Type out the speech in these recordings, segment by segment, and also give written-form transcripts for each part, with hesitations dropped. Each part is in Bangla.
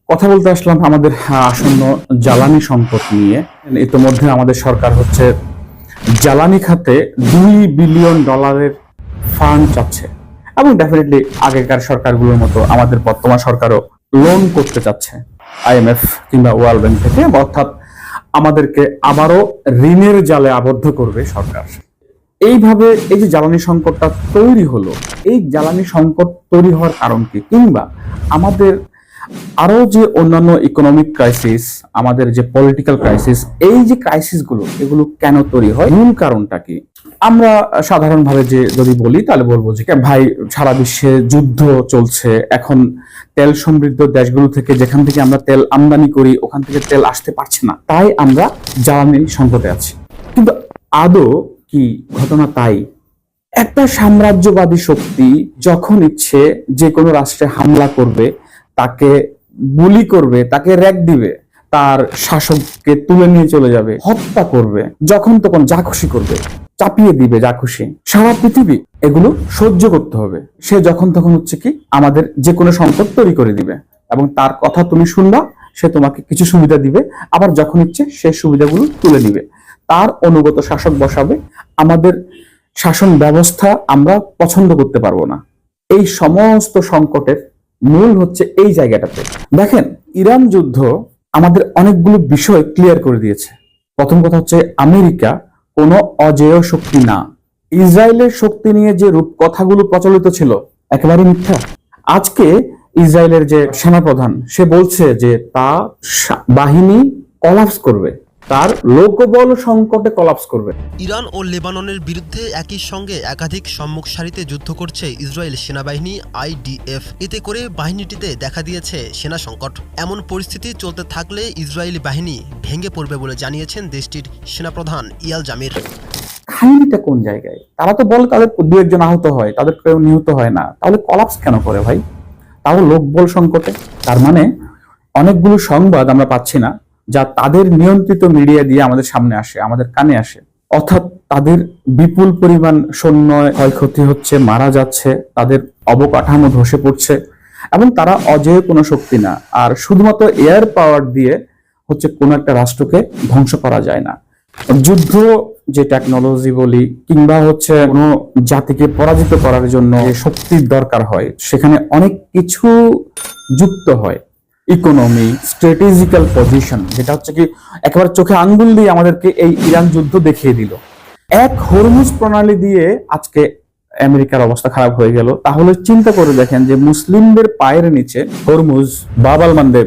কথা বলতে আসলাম আমাদের আসন্ন জ্বালানি সংকট নিয়ে। ইতোমধ্যে আমাদের সরকার হচ্ছে জ্বালানি খাতে $2 বিলিয়ন ফান্ড চাচ্ছে এবং ডেফিনেটলি আগেকার সরকারগুলোর মতো আমাদের বর্তমান সরকারও লোন করতে চাচ্ছে IMF কিংবা ওয়ার্ল্ড ব্যাংক থেকে, অর্থাৎ আমাদেরকে আবারও ঋণের জালে আবদ্ধ করবে সরকার। এইভাবে এই যে জ্বালানি সংকটটা তৈরি হলো, এই জ্বালানি সংকট তৈরি হওয়ার কারণ কি, কিংবা আমাদের আরো যে অন্যান্য ইকোনমিক ক্রাইসিস, আমাদের যে পলিটিক্যাল ক্রাইসিস, এই যে ক্রাইসিস গুলো এগুলো কেন তৈরি হয়, মূল কারণটা কি? আমরা সাধারণভাবে যে যদি বলি তাহলে বলবো যে ভাই, সারা বিশ্বে যুদ্ধ চলছে, এখন তেল সমৃদ্ধ দেশগুলো থেকে যেখান থেকে আমরা তেল আমদানি করি ওখান থেকে তেল আসতে পারছে না, তাই আমরা জ্বালানি সংকটে আছি। কিন্তু আদৌ কি ঘটনা তাই? একটা সাম্রাজ্যবাদী শক্তি যখন ইচ্ছে যে কোনো রাষ্ট্রে হামলা করবে, তাকে গুলি করবে, তাকে র্যাক দিবে, তার শাসককে তুলে নিয়ে চলে যাবে, হত্যা করবে, যখন তখন যা খুশি করবে, চাপিয়ে দিবে যা খুশি। সারা পৃথিবী এগুলো সহ্য করতে হবে। সে যখন তখন হচ্ছে কি আমাদের যে কোনো সংকট তৈরি করে দিবে এবং তার কথা তুমি শুনবা, সে তোমাকে কিছু সুবিধা দিবে, আবার যখন ইচ্ছে সে সুবিধাগুলো তুলে দিবে, তার অনুগত শাসক বসাবে। আমাদের শাসন ব্যবস্থা আমরা পছন্দ করতে পারবো না। এই সমস্ত সংকটের মূল হচ্ছে এই জায়গাটাতে। দেখেন, ইরান যুদ্ধ আমাদের অনেকগুলো বিষয় ক্লিয়ার করে দিয়েছে। প্রথম কথা হচ্ছে আমেরিকা কোনো অজেয় শক্তি না। ইসরায়েলের শক্তি নিয়ে যে রূপকথাগুলো প্রচলিত ছিল একেবারে মিথ্যা। আজকে ইসরায়েলের যে সেনাপ্রধান সে বলছে যে তা বাহিনী কলাপস করবে, তার লোকবল সংকটে কলাপস করবে। ইরান ও লেবাননের বিরুদ্ধে একই সঙ্গে একাধিক সম্মুখ সারিতে যুদ্ধ করছে ইসরায়েল সেনাবাহিনী IDF। এতে করে বাহিনীটিতে দেখা দিয়েছে সেনা সংকট। এমন পরিস্থিতি চলতে থাকলে ইসরায়েলি বাহিনী ভেঙে পড়বে বলে জানিয়েছেন দেশটির সেনাপ্রধান ইয়াল জামির। কাহিনীটা কোন জায়গায়? তারা তো বলে তাদের দু একজন আহত হয়, তাদের কেউ নিহত হয় না, তাহলে কলাপস কেন করে ভাই? তাও লোকবল সংকটে। তার মানে অনেকগুলো সংবাদ আমরা পাচ্ছি না যা তাদের নিয়ন্ত্রিত মিডিয়া দিয়ে আমাদের সামনে আসে, আমাদের কানে আসে। অর্থাৎ তাদের বিপুল পরিমাণ সৈন্য ক্ষয়ক্ষতি হচ্ছে, মারা যাচ্ছে, তাদের অবকাঠামো ধসে পড়ছে এবং তারা অজেয় কোনো শক্তি না। আর শুধুমাত্র এয়ার পাওয়ার দিয়ে হচ্ছে কোনো একটা রাষ্ট্রকে ধ্বংস করা যায় না। যুদ্ধ যে টেকনোলজি বলি কিংবা হচ্ছে কোনো জাতিকে পরাজিত করার জন্য যে শক্তির দরকার হয়, সেখানে অনেক কিছু যুক্ত হয়। ইকোনমি, স্ট্র্যাটেজিক্যাল পজিশন, যেটা হচ্ছে কি একেবারে চোখে আঙ্গুল দিয়ে আমাদেরকে এই ইরান যুদ্ধ দেখিয়ে দিল। এক হরমুজ প্রণালী দিয়ে আজকে আমেরিকার অবস্থা খারাপ হয়ে গেল। তাহলে চিন্তা করে দেখেন যে মুসলিমদের পায়ের নিচে হরমুজ, বাব আল মানদেব,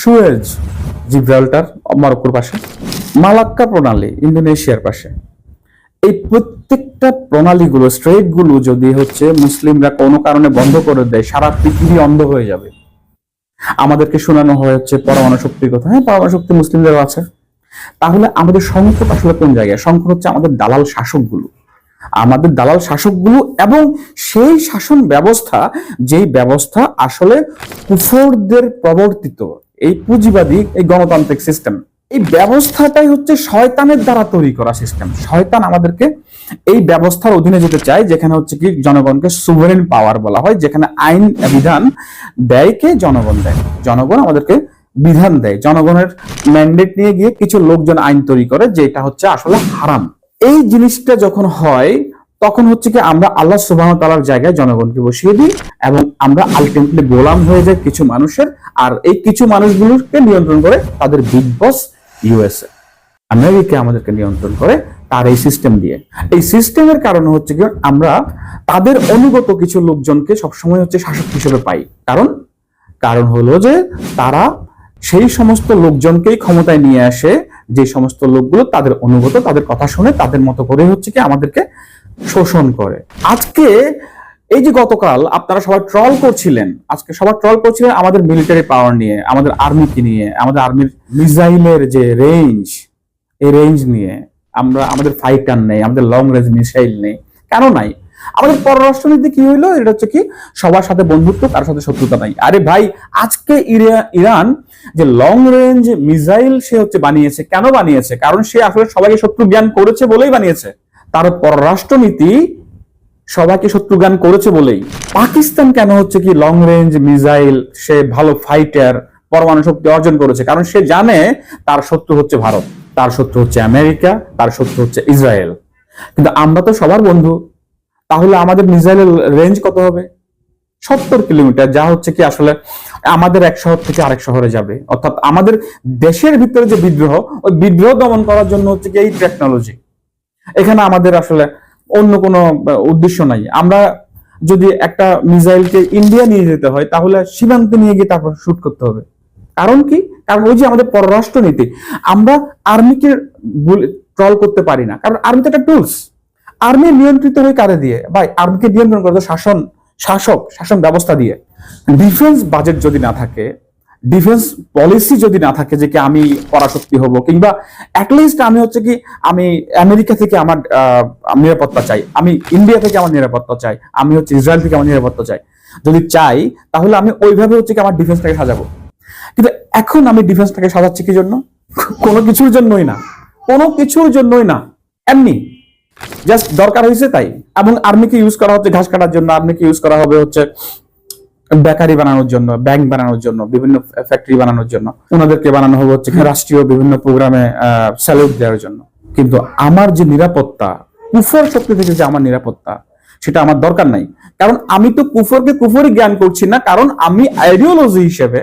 সুয়েজ, জিব্রাল্টার মরক্কোর পাশে, মালাক্কা প্রণালী ইন্দোনেশিয়ার পাশে, এই প্রত্যেকটা প্রণালীগুলো, স্ট্রেট গুলো যদি হচ্ছে মুসলিমরা কোনো কারণে বন্ধ করে দেয়, সারা পৃথিবী অন্ধ হয়ে যাবে। আমাদেরকে শোনানো হয় হচ্ছে পরমাণু শক্তির কথা। হ্যাঁ, পরমাণু শক্তি মুসলিমদেরও আছে। তাহলে আমাদের সংকট আসলে কোন জায়গায়? সংকট হচ্ছে আমাদের দালাল শাসকগুলো, আমাদের দালাল শাসকগুলো এবং সেই শাসন ব্যবস্থা, যেই ব্যবস্থা আসলে কুফরদের প্রবর্তিত, এই পুঁজিবাদী, এই গণতান্ত্রিক সিস্টেম, এই ব্যবস্থাটাই হচ্ছে শয়তানের দ্বারা তৈরি করা সিস্টেম। শয়তান আমাদেরকে এই ব্যবস্থার অধীনে যেতে চায়, যেখানে হচ্ছে কি জনগণকে সুভারেন পাওয়ার বলা হয়, যেখানে আইন বিধান দেয় কে? জনগণ দেয়। জনগণ আমাদেরকে বিধান দেয়, জনগণের ম্যান্ডেট নিয়ে গিয়ে কিছু লোকজন আইন তৈরি করে, যেটা হচ্ছে আসলে হারাম। এই জিনিসটা যখন হয় তখন হচ্ছে কি আমরা আল্লাহ সুবহানাহু ওয়া তাআলার জায়গায় জনগণকে বসিয়ে দিই এবং আমরা আলটিমেটলি গোলাম হয়ে যাই কিছু মানুষের। আর এই কিছু মানুষগুলোকে নিয়ন্ত্রণ করে তাদের বিগ বস USA, আমেরিকা আমাদেরকে নিয়ন্ত্রণ করে তার এই সিস্টেম দিয়ে। এই সিস্টেমের কারণে হচ্ছে কি আমরা তাদের অনুগত কিছু লোকজনকে সবসময় হচ্ছে শাসক হিসেবে পাই। কারণ হলো যে তারা সেই সমস্ত লোকজনকেই ক্ষমতায় নিয়ে আসে যে সমস্ত লোকগুলো তাদের অনুগত, তাদের কথা শুনে তাদের মতো করে হচ্ছে কি আমাদেরকে শোষণ করে। আজকে এই যে গতকাল আপনারা সবাই ট্রল করছিলেন, আজকে সবাই ট্রল করছিলেন আমাদের মিলিটারি পাওয়ার নিয়ে, আমাদের আর্মিকে নিয়ে, আমাদের আর্মির মিসাইলের যে রেঞ্জ, এই রেঞ্জ নিয়ে। আমাদের ফাইটার নেই, আমাদের লং রেঞ্জ মিসাইল নেই। কেন নাই? আমাদের পররাষ্ট্রনীতি কি হইলো? এটা হচ্ছে কি সবার সাথে বন্ধুত্ব, কার সাথে শত্রুতা নাই। আরে ভাই, আজকে ইরান যে লং রেঞ্জ মিসাইল সে হচ্ছে বানিয়েছে, কেন বানিয়েছে? কারণ সে আসলে সবাইকে শত্রু জ্ঞান করেছে বলেই বানিয়েছে। তার পররাষ্ট্রনীতি সবাইকে শত্রু জ্ঞান করেছে বলেই। পাকিস্তান কেন হচ্ছে কি লং রেঞ্জ মিসাইল, সে ভালো ফাইটার, পরমাণু শক্তি অর্জন করেছে, কারণ সে জানে তার শত্রু হচ্ছে ভারত, তার শত্রু হচ্ছে আমেরিকা, তার শত্রু হচ্ছে ইসরায়েল। কিন্তু আমরা তো সবার বন্ধু, তাহলে আমাদের মিসাইলের রেঞ্জ কত হবে? 70 কিলোমিটার, যা হচ্ছে কি আসলে আমাদের এক শহর থেকে আরেক শহরে যাবে। অর্থাৎ আমাদের দেশের ভিতরে যে বিদ্রোহ, ওই বিদ্রোহ দমন করার জন্য হচ্ছে কি এই টেকনোলজি। এখানে আমাদের আসলে অন্য কোনো উদ্দেশ্য নাই। আমরা যদি একটা মিসাইলকে ইন্ডিয়া নিয়ে যেতে হয়, তাহলে সীমান্তে নিয়ে গিয়ে তারপর শুট করতে হবে। কারণ কি? কারণ ওই যে আমাদের পররাষ্ট্র নীতি। আমরা আর্মিকে ট্রল করতে পারি না, কারণ আর্মি তো একটা টুলস। আর্মি নিয়ন্ত্রিত হয় কারে দিয়ে? ভাই, আর্মিকে নিয়ন্ত্রণ করতে শাসন ব্যবস্থা দিয়ে। ডিফেন্স বাজেট যদি না থাকে, ডিফেন্স পলিসি যদি না থাকে যে কি আমি পরাশক্তি হব, কিংবা অ্যাটলিস্ট আমি হচ্ছে কি আমি আমেরিকা থেকে আমার নিরাপত্তা চাই, আমি ইন্ডিয়া থেকে আমার নিরাপত্তা চাই, আমি হচ্ছে ইসরায়েল থেকে আমার নিরাপত্তা চাই, যদি চাই তাহলে আমি ওইভাবে হচ্ছে কি আমার ডিফেন্সটাকে সাজাবো। কিন্তু এখন আমি ডিফেন্সটাকে সাজাচ্ছি কি জন্য? কোনো কিছুর জন্যই না, কোনো কিছুর জন্যই না, এমনি জাস্ট দরকার হয়েছে তাই। এবং আর্মিকে ইউজ করা হচ্ছে ঘাস কাটার জন্য, আর্মিকে ইউজ করা হবে হচ্ছে বেকারি বানানোর জন্য, ব্যাংক বানানোর জন্য, বিভিন্ন ফ্যাক্টরি বানানোর জন্য, ওনাদেরকে বানানো হবে হচ্ছে রাষ্ট্রীয় বিভিন্ন প্রোগ্রামে স্যালুট দেওয়ার জন্য। কিন্তু আমার যে নিরাপত্তা, কুফর শক্তি থেকে যে আমার নিরাপত্তা, সেটা আমার দরকার নাই। কারণ আমি তো কুফরকে কুফরই জ্ঞান করছি না, কারণ আমি আইডিওলজি হিসেবে,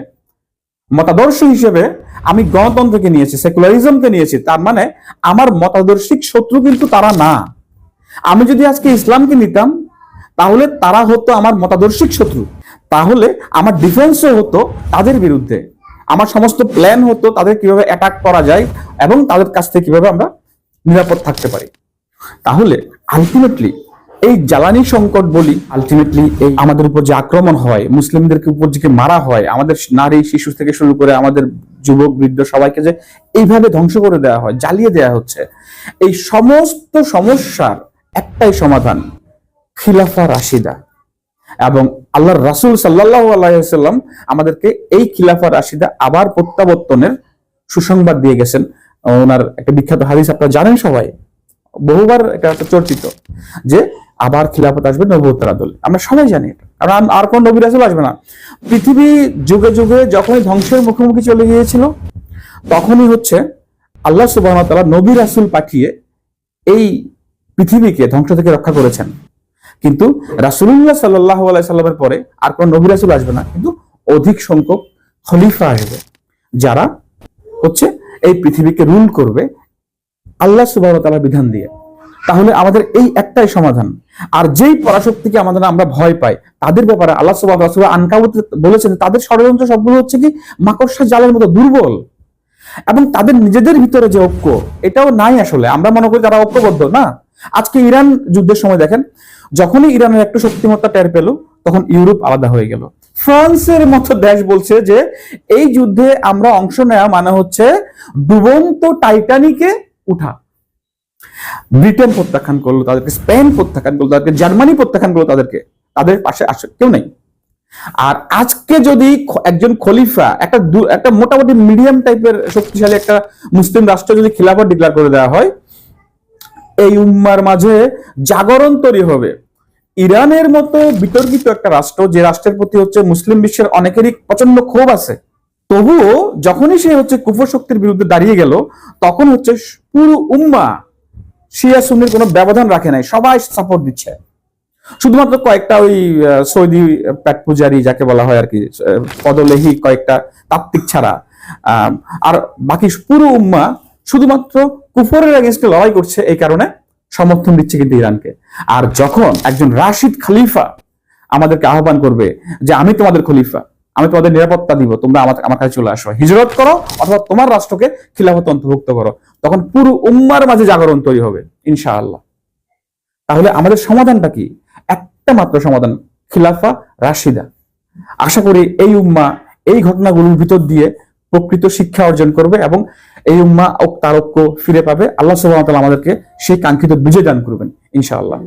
মতাদর্শ হিসেবে আমি গণতন্ত্রকে নিয়েছি, সেকুলারিজমকে নিয়েছি। তার মানে আমার মতাদর্শিক শত্রু কিন্তু তারা না। আমি যদি আজকে ইসলামকে নিতাম, তাহলে তারা হতো আমার মতাদর্শিক শত্রু, তাহলে আমার ডিফেন্সও হতো তাদের বিরুদ্ধে, আমার সমস্ত প্ল্যান হতো তাদের কিভাবে অ্যাটাক করা যায় এবং তাদের কাছ থেকে কিভাবে আমরা নিরাপদ থাকতে পারি। তাহলে আলটিমেটলি এই জ্বালানি সংকট বলি, আলটিমেটলি এই আমাদের উপর যে আক্রমণ হয়, মুসলিমদেরকে উপর যে মারা হয়, আমাদের নারী শিশু থেকে শুরু করে আমাদের যুবক বৃদ্ধ সবাইকে যে এইভাবে ধ্বংস করে দেওয়া হয়, জ্বালিয়ে দেওয়া হচ্ছে, এই সমস্ত সমস্যার একটাই সমাধান, খিলাফা রাশিদা। এবং আল্লাহর রাসূল সাল্লাল্লাহু আলাইহি ওয়াসাল্লাম আমাদেরকে এই খিলাফা রাশিদা আবার প্রত্যাবর্তনের সুসংবাদ দিয়ে গেছেন। ওনার একটা বিখ্যাত হাদিস আপনারা জানেন সবাই, বহুবার এটা চর্চিত, যে আবার খিলাফত আসবে নবুয়তের আদলে। আমরা সবাই জানি এটা, কারণ আর কোন নবী রাসূল আসবে না। পৃথিবী যুগে যুগে যখনই ধ্বংসের মুখোমুখি চলে গিয়েছিল, তখনই হচ্ছে আল্লাহ সুবহানাহু ওয়া তাআলা নবী রাসূল পাঠিয়ে এই পৃথিবীকে ধ্বংস থেকে রক্ষা করেছেন। কিন্তু রাসূলুল্লাহ সাল্লাল্লাহু আলাইহি সাল্লামের পরে আর কোন নবী রাসূল আসবে না, কিন্তু অধিক সংখ্যক খলিফা আসবে, যারা হচ্ছে এই পৃথিবীকে রুল করবে আল্লাহ সুবহানাহু ওয়া তাআলার বিধান দিয়ে। তাহলে আমাদের এই একটাই সমাধান। আর যেই পরাশক্তিকে আমরা ভয় পাই, তাদের ব্যাপারে আল্লাহ সুবহানাহু ওয়া তাআলা আনকাবুত বলেছেন তাদের ষড়যন্ত্র সবগুলো হচ্ছে কি মাকড়সা জালের মতো দুর্বল, এবং তাদের নিজেদের ভিতরে যে ঐক্য, এটাও নাই আসলে। আমরা মনে করি তারা ঐক্যবদ্ধ না। আজকে ইরান যুদ্ধের সময় দেখেন, যখনই ইরানের একটু শক্তিমত্তা টের পেল, তখন ইউরোপ আলাদা হয়ে গেল। ফ্রান্সের মতো দেশ বলছে যে এই যুদ্ধে আমরা অংশ নেওয়া মানে হচ্ছে ডুবন্ত টাইটানিকে উঠা। ব্রিটেন প্রত্যাখ্যান করলো তাদেরকে, স্পেন প্রত্যাখ্যান করলো তাদেরকে, জার্মানি প্রত্যাখ্যান করলো তাদেরকে, তাদের পাশে আসে কেউ নেই। আর আজকে যদি একজন খলিফা, একটা মোটামুটি মিডিয়াম টাইপের শক্তিশালী একটা মুসলিম রাষ্ট্র যদি খিলাফত ডিক্লেয়ার করে দেওয়া হয়, এই উম্মার মাঝে জাগরণ তৈরি হবে। ইরানের মতো বিতর্কিত একটা রাষ্ট্র, যে রাষ্ট্রের প্রতি হচ্ছে মুসলিম বিশ্বের অনেকেরই প্রচন্ড ক্ষোভ আছে, তবুও যখনই সে হচ্ছে কুফর শক্তির বিরুদ্ধে দাঁড়িয়ে গেল, তখন হচ্ছে পুরো উম্মা শিয়া সুন্নির কোনো ব্যবধান রাখে নাই, সবাই সাপোর্ট দিচ্ছে। শুধুমাত্র কয়েকটা ওই সৌদি প্যাট পূজারি যাকে বলা হয় আর কি, পদলেহি কয়েকটা তাত্ত্বিক ছাড়া, আর বাকি পুরো উম্মা শুধুমাত্র কুফরের এগেইনস্টে লড়াই করছে, এই কারণে সমর্থন দিচ্ছে কিন্তু ইরানকে। আর যখন একজন রাশিদ খলিফা আমাদেরকে আহ্বান করবে যে আমি তোমাদের খলিফা, আমি তোমাদের নিরাপত্তা দিব, তোমরা আমার কাছে চলে আসো, হিজরত করো অথবা তোমার রাষ্ট্রকে খিলাফত অন্তর্ভুক্ত করো, তখন পুরো উম্মার মাঝে জাগরণ তৈরি হবে ইনশাআল্লাহ। তাহলে আমাদের সমাধানটা কি? একটা মাত্র সমাধান, খিলাফা রাশিদা। আশা করি এই উম্মা এই ঘটনাগুলোর ভিতর দিয়ে প্রকৃত শিক্ষা অর্জন করবে এবং এই উম্মা তার ঐক্য ফিরে পাবে। আল্লাহ সুবহানাহু ওয়া তাআলা আমাদেরকে সেই কাঙ্ক্ষিত বিজয় দান করবেন ইনশাআল্লাহ।